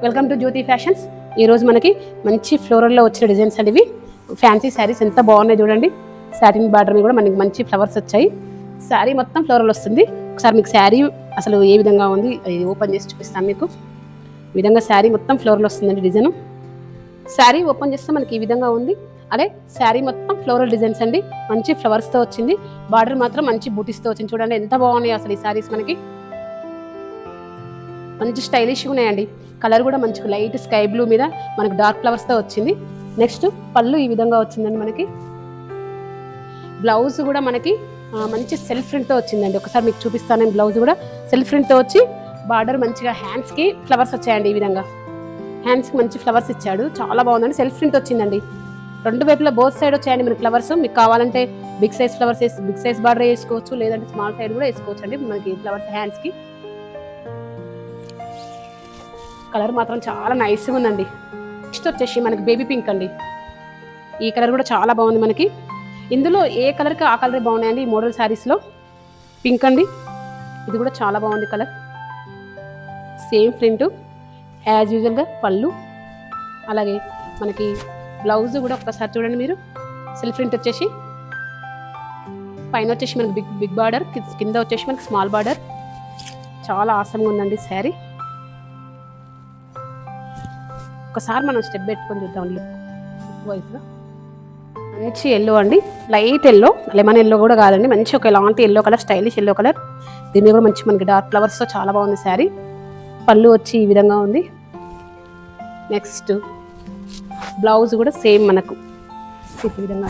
Welcome to Jyothi fashions. ఈరోజు మనకి మంచి ఫ్లోరల్లో వచ్చిన డిజైన్స్ అండి. ఇవి ఫ్యాన్సీ శారీస్ ఎంత బాగున్నాయి చూడండి. సాటిన్ బార్డర్ కూడా మనకి మంచి ఫ్లవర్స్ వచ్చాయి. శారీ మొత్తం ఫ్లోరల్ వస్తుంది. ఒకసారి మీకు శారీ అసలు ఏ విధంగా ఉంది ఓపెన్ చేసి చూపిస్తాను మీకు. ఈ విధంగా శారీ మొత్తం ఫ్లోరల్ వస్తుందండి. డిజైన్ శారీ ఓపెన్ చేస్తే మనకి ఈ విధంగా ఉంది. అదే శారీ మొత్తం ఫ్లోరల్ డిజైన్స్ అండి. మంచి ఫ్లవర్స్తో వచ్చింది. బార్డర్ మాత్రం మంచి బూటీస్తో వచ్చింది. చూడండి ఎంత బాగున్నాయి అసలు ఈ శారీస్. మనకి మంచి స్టైలిష్గా ఉన్నాయండి. కలర్ కూడా మంచి లైట్ స్కై బ్లూ మీద మనకు డార్క్ ఫ్లవర్స్తో వచ్చింది. నెక్స్ట్ పళ్ళు ఈ విధంగా వచ్చిందండి. మనకి బ్లౌజ్ కూడా మనకి మంచి సెల్ఫ్ ప్రింట్తో వచ్చిందండి. ఒకసారి మీకు చూపిస్తాను. బ్లౌజ్ కూడా సెల్ఫ్ ప్రింట్తో వచ్చి బార్డర్ మంచిగా హ్యాండ్స్కి ఫ్లవర్స్ వచ్చాయండి. ఈ విధంగా హ్యాండ్స్కి మంచి ఫ్లవర్స్ ఇచ్చాడు. చాలా బాగుందండి. సెల్ఫ్ ప్రింట్ వచ్చిందండి. రెండు వైపులా బోత్ సైడ్ వచ్చాయండి మనకి ఫ్లవర్స్. మీకు కావాలంటే big size flowers big size border వేసుకోవచ్చు, లేదంటే స్మాల్ సైడ్ కూడా వేసుకోవచ్చు అండి మనకి ఫ్లవర్స్ హ్యాండ్స్కి. కలర్ మాత్రం చాలా నైస్గా ఉందండి. నెక్స్ట్ వచ్చేసి మనకి బేబీ పింక్ అండి. ఈ కలర్ కూడా చాలా బాగుంది. మనకి ఇందులో ఏ కలర్కి ఆ కలర్ బాగున్నాయండి. ఈ మోడల్ శారీస్లో పింక్ అండి. ఇది కూడా చాలా బాగుంది కలర్. సేమ్ ప్రింట్ యాజ్ యూజువల్గా పళ్ళు, అలాగే మనకి బ్లౌజ్ కూడా ఒక్కసారి చూడండి మీరు. సెల్ఫ్ ప్రింట్ వచ్చేసి పైన వచ్చేసి మనకి బిగ్ బార్డర్, కింద వచ్చేసి మనకి స్మాల్ బార్డర్. చాలా ఆసంగా ఉందండి శారీ. ఒకసారి మనం స్టెప్ పెట్టుకొని చూద్దాం. లుక్ వైజ్గా మంచి ఎల్లో అండి. లైట్ ఎల్లో, లెమన్ ఎల్లో కూడా కాదండి. మంచి ఒక ఎలాంటి yellow colour, stylish yellow colour. దీన్ని కూడా మంచి మనకి డార్క్ ఫ్లవర్స్తో చాలా బాగుంది శారీ. పళ్ళు వచ్చి ఈ విధంగా ఉంది. నెక్స్ట్ బ్లౌజ్ కూడా సేమ్ మనకు ఈ విధంగా.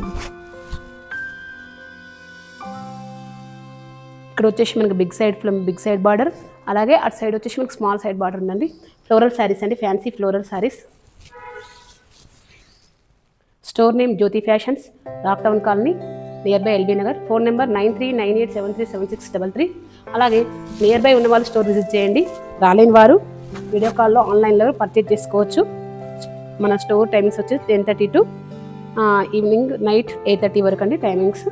ఇక్కడ వచ్చేసి మనకి బిగ్ సైడ్ బార్డర్, అలాగే అటు సైడ్ వచ్చేసి మనకి స్మాల్ సైడ్ బార్డర్ ఉందండి. ఫ్లోరల్ శారీస్ అండి, fancy floral saris. Store name Jyothi fashions, rock town colony, near by LB Nagar. Phone number 9398737633. అలాగే నియర్ బై ఉన్న వాళ్ళు స్టోర్ విజిట్ చేయండి. రాలేని వారు వీడియో కాల్లో ఆన్లైన్లో పర్చేజ్ చేసుకోవచ్చు. మన స్టోర్ టైమింగ్స్ వచ్చి 10:30 to ఈవినింగ్ నైట్ 8:30 వరకు అండి టైమింగ్స్.